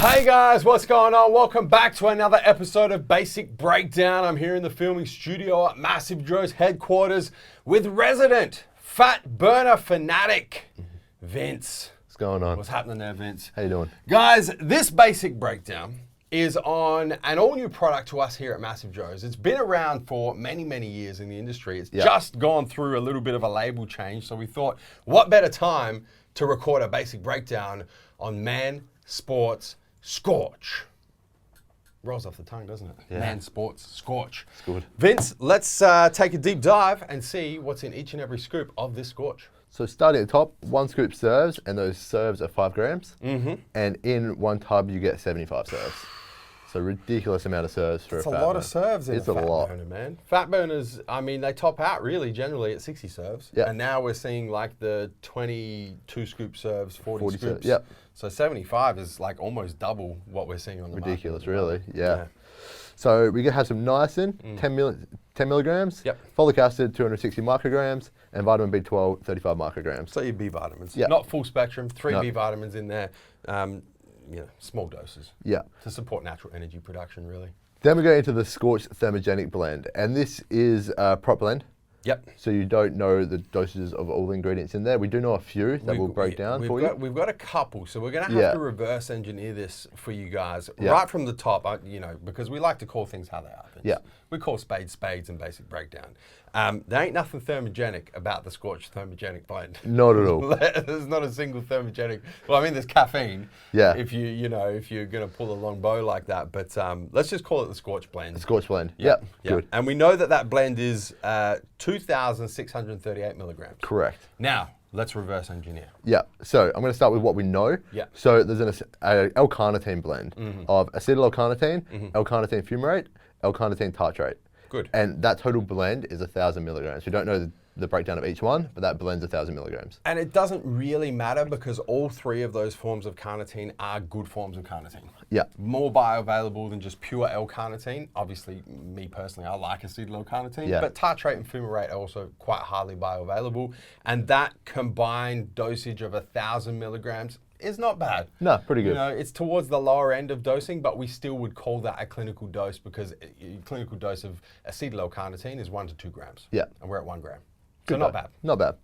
Hey guys, what's going on? Welcome back to another episode of Basic Breakdown. I'm here in the filming studio at MassiveJoes headquarters with resident fat burner fanatic, Vince. What's going on? What's happening there, Vince? How you doing? Guys, this Basic Breakdown is on an all-new product to us here at MassiveJoes. It's been around for many, many years in the industry. It's just gone through a little bit of a label change, so we thought, what better time to record a Basic Breakdown on MAN Sports Scorch. Rolls off the tongue, doesn't it? Yeah. MAN Sports Scorch. It's good. Vince, let's take a deep dive and see what's in each and every scoop of this Scorch. So starting at the top, 1 scoop serves, and those serves are 5 grams. Mm-hmm. And in 1 tub, you get 75 serves. So ridiculous amount of serves for It's a a fat lot burner. of serves in It's a a fat lot. burner, man. Fat burners, I mean, they top out really generally at 60 serves. Yep. And now we're seeing like the 22 scoop serves, 40 scoops. serves, yep. So 75 is like almost double what we're seeing on the market. Ridiculous, really. Yeah. So we have some niacin, 10 milligrams. Yep. Folic acid, 260 micrograms. And vitamin B12, 35 micrograms. So your B vitamins. Yep. Not full spectrum, 3 No. B vitamins in there. Small doses. Yeah. To support natural energy production, really. Then we go into the Scorch thermogenic blend. And this is a prop blend. Yep. So you don't know the dosages of all the ingredients in there. We do know a few that we'll break down for you. We've got a couple, so we're going to have to reverse engineer this for you guys right from the top, because we like to call things how they are. Yeah. We call spades and Basic Breakdown. There ain't nothing thermogenic about the Scorch thermogenic blend. Not at all. There's not a single thermogenic. Well, I mean, there's caffeine. Yeah. If you're going to pull a long bow like that, but let's just call it the Scorch blend. The Scorch blend. Yep. Good. And we know that blend is 2,638 milligrams. Correct. Now, let's reverse engineer. Yeah, so I'm going to start with what we know. Yeah. So there's an L-carnitine blend of acetyl L-carnitine, L-carnitine fumarate, L-carnitine tartrate. Good. And that total blend is 1,000 milligrams. We don't know the breakdown of each one, but that blend's 1,000 milligrams. And it doesn't really matter because all 3 of those forms of carnitine are good forms of carnitine. Yeah. More bioavailable than just pure L-carnitine. Obviously, me personally, I like acetyl L-carnitine, but tartrate and fumarate are also quite highly bioavailable. And that combined dosage of 1,000 milligrams is not bad. No, pretty good. It's towards the lower end of dosing, but we still would call that a clinical dose because a clinical dose of acetyl L-carnitine is 1 to 2 grams. Yeah. And we're at 1 gram. So not bad. Not bad.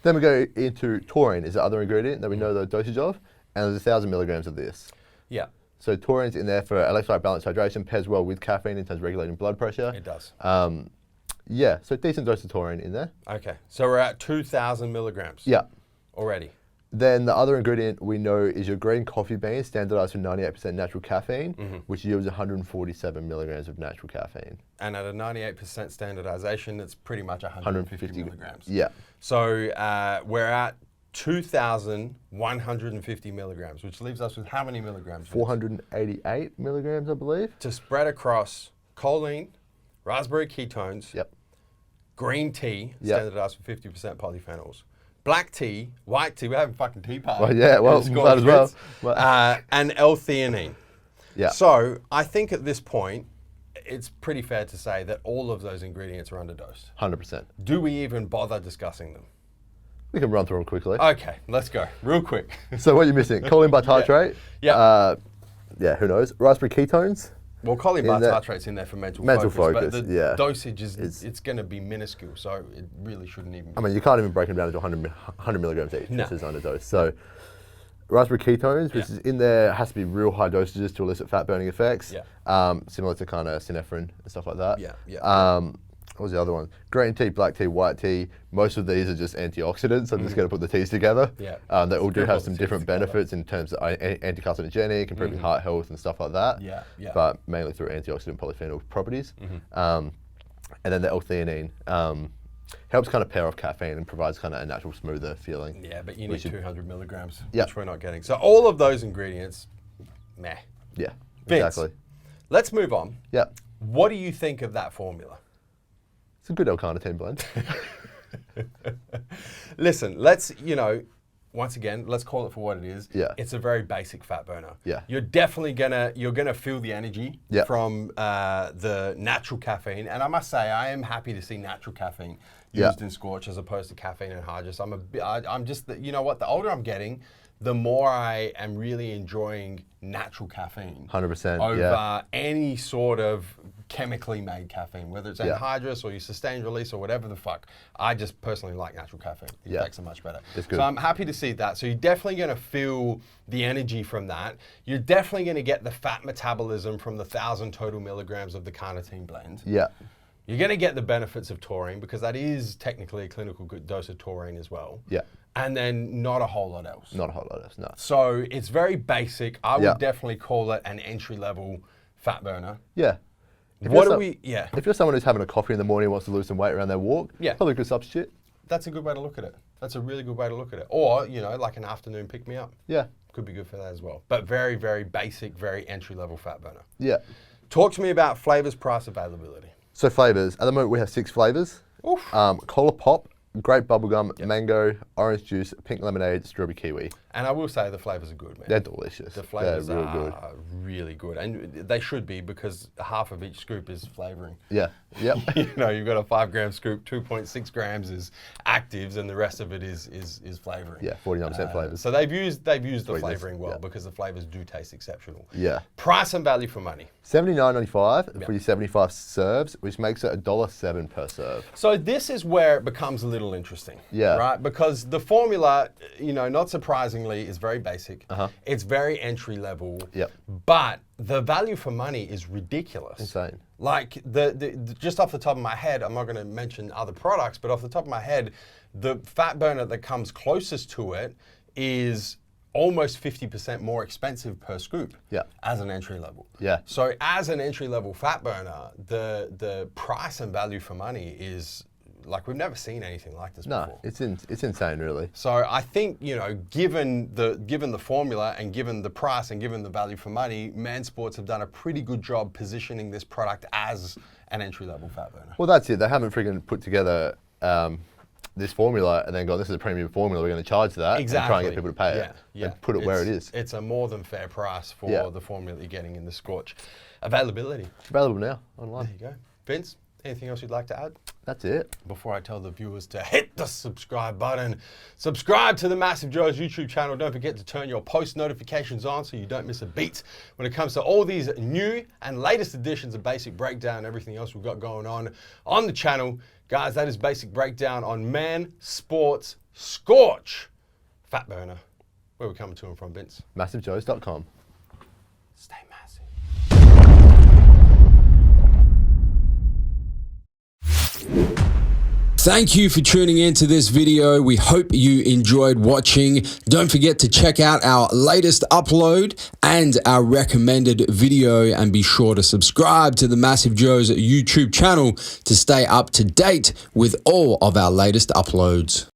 Then we go into taurine, is the other ingredient that we know the dosage of, and there's 1,000 milligrams of this. Yeah. So taurine's in there for electrolyte balance hydration, pairs well with caffeine in terms of regulating blood pressure. It does. Yeah, so decent dose of taurine in there. Okay, so we're at 2,000 milligrams. Yeah. Already. Then the other ingredient we know is your green coffee bean, standardized for 98% natural caffeine, which yields 147 milligrams of natural caffeine. And at a 98% standardization, it's pretty much 150 milligrams. Yeah. So we're at 2,150 milligrams, which leaves us with how many milligrams? 488 milligrams, I believe. To spread across choline, raspberry ketones, green tea, standardized for 50% polyphenols, black tea, white tea, we're having fucking tea party. Well, yeah, well, might as well. And L-theanine. Yeah. So I think at this point, it's pretty fair to say that all of those ingredients are underdosed. 100%. Do we even bother discussing them? We can run through them quickly. Okay, let's go, real quick. So what are you missing? Choline bitartrate. Yeah. Yeah, who knows? Raspberry ketones. Well, choline bitartrate's in there for mental focus, but the dosage it's going to be minuscule, so it really shouldn't even. I mean, you can't even break them down into 100 milligrams each. This is underdosed. So raspberry ketones, which is in there, has to be real high dosages to elicit fat burning effects. Yeah. Similar to kind of synephrine and stuff like that. Yeah. Yeah. What was the other one? Green tea, black tea, white tea. Most of these are just antioxidants. I'm just going to put the teas together. Yeah. They all do have some different benefits in terms of anti-carcinogenic, improving heart health and stuff like that. Yeah. Yeah. But mainly through antioxidant polyphenol properties. And then the L-theanine helps kind of pair off caffeine and provides kind of a natural, smoother feeling. Yeah, but you need 200 milligrams, Yeah. which we're not getting. So all of those ingredients, meh. Yeah, Vince, exactly. let's move on. Yeah. What do you think of that formula? It's a good L-carnitine blend. Listen, let's, once again, let's call it for what it is. Yeah. It's a very basic fat burner. Yeah. You're definitely you're gonna feel the energy Yeah. from the natural caffeine. And I must say, I am happy to see natural caffeine used in Scorch as opposed to caffeine anhydrous. I'm just, you know what, the older I'm getting, the more I am really enjoying natural caffeine. 100%. Over any sort of chemically made caffeine, whether it's anhydrous or your sustained release or whatever the fuck. I just personally like natural caffeine. The effects are much better. It's good. So I'm happy to see that. So you're definitely going to feel the energy from that. You're definitely going to get the fat metabolism from the 1,000 total milligrams of the carnitine blend. Yeah. You're going to get the benefits of taurine because that is technically a clinical good dose of taurine as well. Yeah. And then not a whole lot else. Not a whole lot else, no. So it's very basic. I would definitely call it an entry-level fat burner. Yeah. If you're someone who's having a coffee in the morning and wants to lose some weight around their walk, probably a good substitute. That's a good way to look at it. That's a really good way to look at it. Or, you know, like an afternoon pick-me-up. Yeah. Could be good for that as well. But very, very basic, very entry-level fat burner. Yeah. Talk to me about flavors, price, availability. So flavors. At the moment, we have 6 flavors. Cola Pop, grape bubblegum, mango, orange juice, pink lemonade, strawberry kiwi. And I will say the flavors are good, man. They're delicious. The flavors are really good. And they should be because half of each scoop is flavoring. Yeah. Yep. You know, you've got a 5-gram scoop, 2.6 grams is actives, and the rest of it is flavoring. Yeah, 49% flavors. So they've used the flavoring well because the flavors do taste exceptional. Yeah. Price and value for money. $79.95 for your 75 serves, which makes it $1.07 per serve. So this is where it becomes a little interesting. Yeah. Right? Because the formula, you know, not surprisingly, is very basic. It's very entry level. Yep. But the value for money is ridiculous. Insane. Like just off the top of my head, I'm not going to mention other products, but off the top of my head, the fat burner that comes closest to it is almost 50% more expensive per scoop as an entry level. Yeah. So as an entry level fat burner, the price and value for money is like we've never seen anything like this before. No, it's insane, really. So I think, you know, given the formula and given the price and given the value for money, MAN Sports have done a pretty good job positioning this product as an entry-level fat burner. Well, that's it. They haven't freaking put together this formula and then gone, this is a premium formula, we're going to charge that and try and get people to pay it. And put it where it is. It's a more than fair price for the formula you're getting in the Scorch. Availability. Available now, online. There you go. Vince, anything else you'd like to add? That's it. Before I tell the viewers to hit the subscribe button, subscribe to the MassiveJoes YouTube channel. Don't forget to turn your post notifications on so you don't miss a beat when it comes to all these new and latest editions of Basic Breakdown and everything else we've got going on the channel. Guys, that is Basic Breakdown on MAN Sports Scorch. Fat burner. Where are we coming to and from, Vince? MassiveJoes.com. Stay massive. Thank you for tuning into this video. We hope you enjoyed watching. Don't forget to check out our latest upload and our recommended video, and be sure to subscribe to the MassiveJoes YouTube channel to stay up to date with all of our latest uploads.